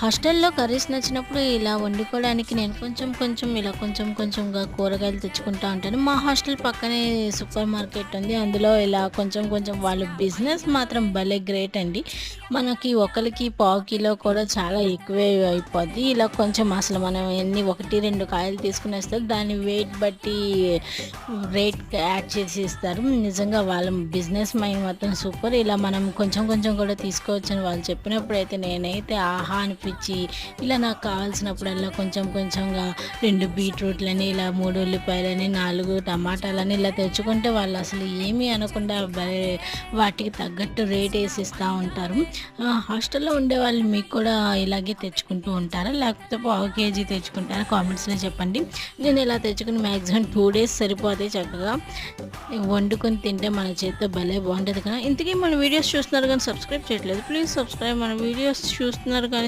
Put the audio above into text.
హాస్టల్‌లో కర్రీస్ నచ్చినప్పుడు ఇలా వండుకోవడానికి నేను కొంచెం కొంచెంగా కూరగాయలు తెచ్చుకుంటా ఉంటాను. మా హాస్టల్ పక్కనే సూపర్ మార్కెట్ ఉంది. అందులో ఇలా కొంచెం వాళ్ళు బిజినెస్ మాత్రం భలే గ్రేట్ అండి. మనకి ఒకళ్ళకి పావు కిలో కూడా చాలా ఎక్కువే అయిపోద్ది. ఇలా కొంచెం అసలు మనం ఎన్ని 1, 2 కాయలు తీసుకునేస్తారు. దాని వెయిట్ బట్టి రేట్ యాడ్ చేసి ఇస్తారు. నిజంగా వాళ్ళ బిజినెస్ మైండ్ మాత్రం సూపర్. ఇలా మనం కొంచెం కూడా తీసుకోవచ్చని వాళ్ళు చెప్పినప్పుడైతే నేనైతే ఆహా అనిపించి ఇలా నాకు కావాల్సినప్పుడల్లా కొంచెంగా 2 బీట్రూట్లని, ఇలా 3 ఉల్లిపాయలని, 4 టమాటాలని ఇలా తెచ్చుకుంటే వాళ్ళు అసలు ఏమీ అనకుండా వాటికి తగ్గట్టు రేట్ వేసి ఇస్తూ ఉంటారు. హాస్టల్‌లో ఉండేవాళ్ళు మీకు కూడా ఇలాగే తెచ్చుకుంటూ ఉంటారా? లేకపోతే పావు కేజీ తెచ్చుకుంటారా? కామెంట్స్‌లో చెప్పండి. నేను ఇలా తెచ్చుకుని మ్యాక్సిమం 2 డేస్ సరిపోతాయి చక్కగా. వండుకొని తింటే మన చేత్తో భలే బావుంటది కదా! ఇంతకీ మన వీడియోస్ చూస్తున్నారు గానీ సబ్స్క్రైబ్ చేయట్లేదు. Please subscribe. మన వీడియోస్ చూస్తున్నారు కానీ